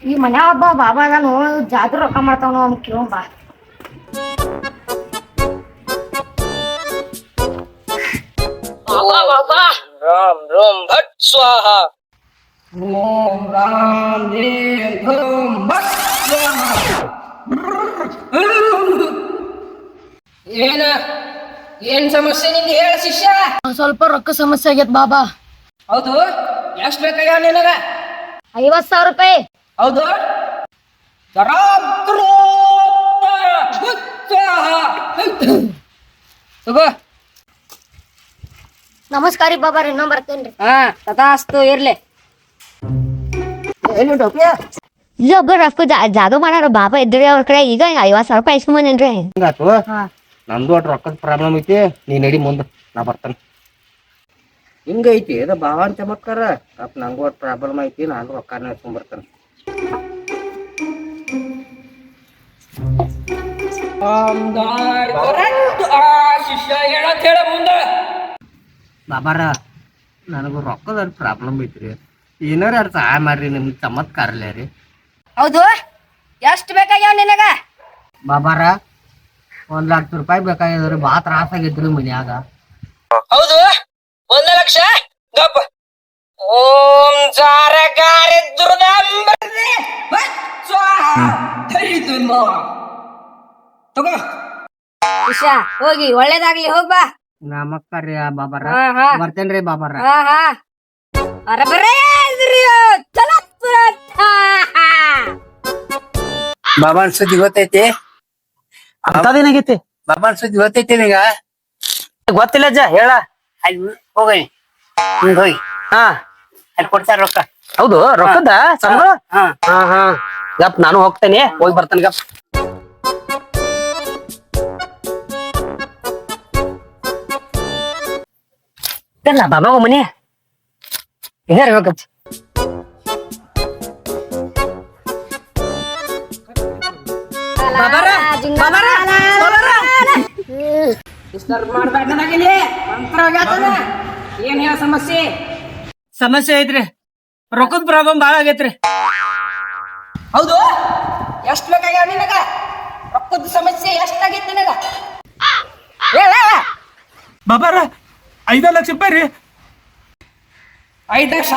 ಈ ಮನ್ಯಾಗ ಒಬ್ಬ ಬಾಬಾ ಅದಾನು ಜಾತ್ರೆ ರೊಕ್ಕ ಮಾಡ್ತಾವನು ಅವ್ನು ಕೇಳೋಣ ಬಾ. ರಾಮ್ ರಾಮ್ ಭಟ್ ಸ್ವಾಹ. ಓಂ ರಾಮ್ ರೀಂ ಧೂಂ ಭಟ್ ಸ್ವಾಹ. ಏನ್ ಸಮಸ್ಯೆ ನಿಂಗೆ ಹೇಳ ಶಿಷ್ಯ. ಸ್ವಲ್ಪ ರೊಕ್ಕ ಸಮಸ್ಯೆ ಆಗೈತ್ ಬಾಬಾ. ಹೌದು, ಎಷ್ಟ್ ಬೇಕಾಗ್ಯಾವ ನಿನಗ? 50,000 ರೂಪಾಯಿ. ಹೌದು, ತಗೋ. ನಮಸ್ಕಾರ ಬಾಬಾ ರೀ, ಇನ್ನೊಂದ್ ಬರ್ತೇನ್ರಿ. ತಥಾಸ್ತು ಇರ್ಲಿ. ಏನು ಡೋಕ್ಯ? ಇಲ್ಲೊಬ್ಬ ರೊಕ್ಕ ಜಾದು ಮಾಡಾರ ಬಾಬಾ ಇದ್ರಿ ಅವ್ರ ಕಡೆ. ಈಗ 50,000 ರೂಪಾಯಿ ಇಸ್ಕೊಂಬಂದೇನ್ರಿ. ಹಿಂಗಾತು, ನಂದು ಒಟ್ಟು ರೊಕ್ಕದ ಪ್ರಾಬ್ಲಮ್ ಐತಿ. ನೀ ನಡಿ ಮುಂದೆ, ನಾ ಬರ್ತಾನೆ. ಹಿಂಗೈತಿ ಅದ ಭಾವನ್ ಚಮತ್ಕಾರ. ಅಪ್ ನಂಗೂ ಒಟ್ಟು ಪ್ರಾಬ್ಲಮ್ ಐತಿ, ನಾನು ರೊಕ್ಕನ ಇಸ್ಕೊಂಡ್ ಬರ್ತಾನೆ. ಶಿಷ್ಯ ಹೇಳತ್ ಹೇಳ ಮುಂದೆ. ಬಾಬಾರ, ನನಗೂ ರೊಕ್ಕದ ಪ್ರಾಬ್ಲಮ್ ಐತ್ರಿ. ಏನಾರ ಎರಡು ಸಹಾಯ ಮಾಡ್ರಿ, ನಿಮ್ಗೆ ಚಮತ್ಕಾರಲ್ಲ ರೀ. ಹೌದು, ಎಷ್ಟು ಬೇಕಾಗ್ಯಾವ ನಿನಗ? ಬಾಬಾರ, 1,00,000 ರೂಪಾಯಿ ಬೇಕಾಗಿದ್ರಿ. ಭಾಳ ತ್ರಾಸ ಆಗೈತ್ರಿ ಮನ್ಯಾಗ. ಹೌದು, 1,00,000 ಗಪ್ಪ. ಓಂ ಜಾರಗಾರೆ ದುರ್ದಾಂಬರೇ ಭಟ್ ಸ್ವಾಹ. ತಗೋ ಶಿಷ್ಯ ಹೋಗಿ ಒಳ್ಳೇದಾಗ್ಲಿ, ಹೋಗ್ಬಾ. ನಮಸ್ಕಾರ ರೀ ಬಾಬಾರ. ಬರ್ತೇನ್ರಿ ಬಾಬಾರ. ಬಾಬಾನ್ ಸುದ್ದಿ ಗೊತ್ತೈತಿ? ಅಂತದೇನಾಗೈತಿ? ಬಾಬಾನ್ ಸುದ್ದಿ ಗೊತ್ತೈತಿ ನಿಗ? ಗೊತ್ತಿಲ್ಲ ಅಜ್ಜ, ಹೇಳ. ಅಲ್ಲಿ ಹೋಗಿ ಹಿಂಗ್ ಹೋಗಿ ಹಾ, ಅಲ್ಲಿ ಕೊಡ್ತಾರ ರೊಕ್ಕ. ಹೌದು, ರೊಕ್ಕದ ಸಂಬಳ. ಹಾ ಹಾ ಹಾ, ಗಪ್ ನಾನು ಹೋಗ್ತೇನೆ, ಹೋಗಿ ಬರ್ತಾನೆ ಗಪ್. ಇಲ್ಲ ಬಾಬಾ ಮನೆ ಇರ್ಬೇಕಚ್ಚ. ಏನ್ ಹೇಳ ಸಮಸ್ಯೆ? ಸಮಸ್ಯೆ ಐತ್ರಿ, ರೊಕ್ಕದ ಪ್ರಾಬ್ಲಮ್ ಬಾಳ ಆಗೈತ್ರಿ. ಹೌದು, ಎಷ್ಟ್ ಬೇಕಾಗ್ಯಾವ ನಿನಗ? ರೊಕ್ಕದ ಸಮಸ್ಯೆ ಎಷ್ಟಾಗೈತಿ ನಿನಗ? ಹೇಳ. ಬಾಬಾರ, 5,00,000 ರೂಪಾಯಿ ರೀ. 5 ಲಕ್ಷ?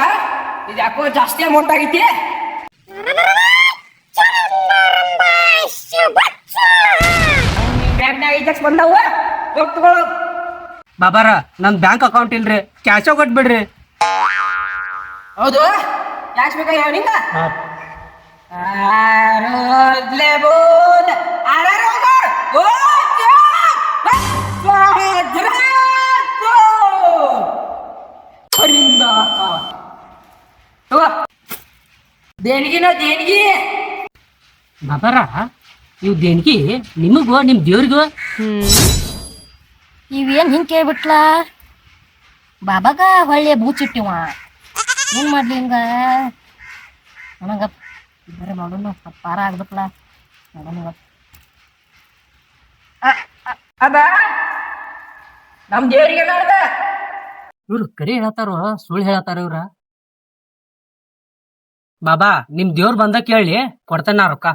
ಇದು ಯಾಕೋ ಜಾಸ್ತಿ ಅಮೌಂಟ್ ಆಗೈತಿ. ಬ್ಯಾಂಕ್ನಾಗ 5 ಲಕ್ಷ ಬಂದಾವ, ರೊಕ್ಕ ತಗೊಳ್ಳೋ. ಬಾಬಾರ, ನನ್ ಬ್ಯಾಂಕ್ ಅಕೌಂಟ್ ಇಲ್ರಿ, ಕ್ಯಾಶ್ ಕೊಟ್ಬಿಡ್ರಿ. ಹೌದು, ಕ್ಯಾಶ್ ಬೇಕಾಗ್ಯಾವ ನಿಂಗ? ದೇಣಿಗೆನ ದೇಣಿಗೆ. ಬಾಬಾರ, ಇವ್ ದೇಣಿಗೆ ನಿಮಗೂ ನಿಮ್ ದೇವ್ರಿಗೂ. ಇವೇನ್ ಹಿಂಗ್ ಕೇಳ್ಬಿಟ್ಲ ಬಾಬಾಗ ಹೊಳ್ಳಿ ಬೂಚಿಟ್ಟಿವ. ಏನ್ ಮಾಡ್ಲಿ ಹಿಂಗ? ನನಗ ಬರೀ ಮಾಡೋಣ, ಪಾರ ಆಗ್ಬಿಟ್ಲ. ನೋಡೋಣ ಅದ ನಮ್ ದೇವರಿಗೆ ನಾಡ್ದ. ಇವ್ರು ಕರಿ ಹೇಳತ್ತಾರ ಸುಳ್ಳು ಹೇಳತ್ತಾರ ಇವ್ರ? ಬಾಬಾ, ನಿಮ್ ದೇವ್ರ ಬಂದ ಕೇಳಿ ಕೊಡ್ತೇನೆ ನಾ ರೊಕ್ಕ.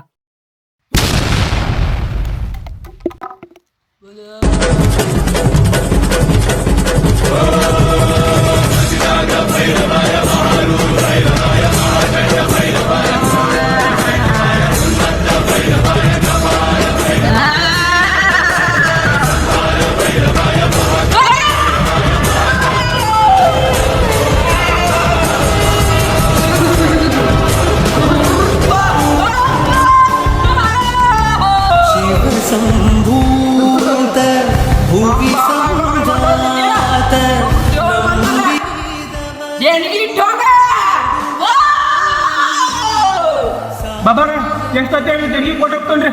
ಬಾಬಾರ, ಎಷ್ಟೊತ್ತೇಳಿ ದೇಣಿಗೆ ಕೊಟ್ಟು ಹೋಗ್ತೇನ್ರಿ.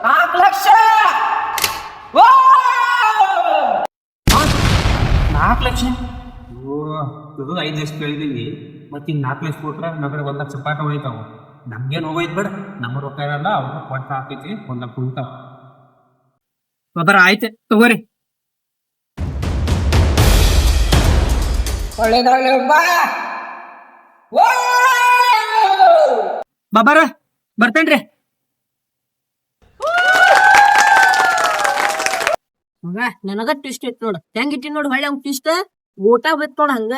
4 ಲಕ್ಷ. 4 ಲಕ್ಷ? 5 ಲಕ್ಷ ಕೇಳಿದೀವಿ, ಮತ್ತೆ ಈಗ 4 ಲಕ್ಷ ಕೊಟ್ರ ನಗರ 1 ಲಕ್ಷ ಪಾಠ ಹೋಯ್ತಾವ. ನಮ್ಗೇನ್ ಹೋಗೋಯ್ತು ಬೇಡ, ನಮ್ಮ ರೊಕ್ಕ ಇರಲ್ಲ, ಅವ್ರ ಕೊಟ್ಟ ಹಾಕೈತಿ 1 ಲಕ್ಷ ಉಳಿತಾವ. ಬಾಬಾರ ಆಯ್ತು ತಗೋರಿ. ಒಳ್ಳೇದಾಗ್ಲಿ ಬಾ. ಬಾಬಾರ ಬರ್ತೇನ್ರಿ. ನನಗ ಟ್ವಿಸ್ಟ್ ಇತ್ತು ನೋಡು ಹೆಂಗ್ ಇಟ್ಟಿ ನೋಡು ಹೊಳ್ಳಿ ಅವ್ನ್ ಟ್ವಿಸ್ಟ್ ಊಟ ಬಿತ್ ನೋಡ್ ಹಂಗ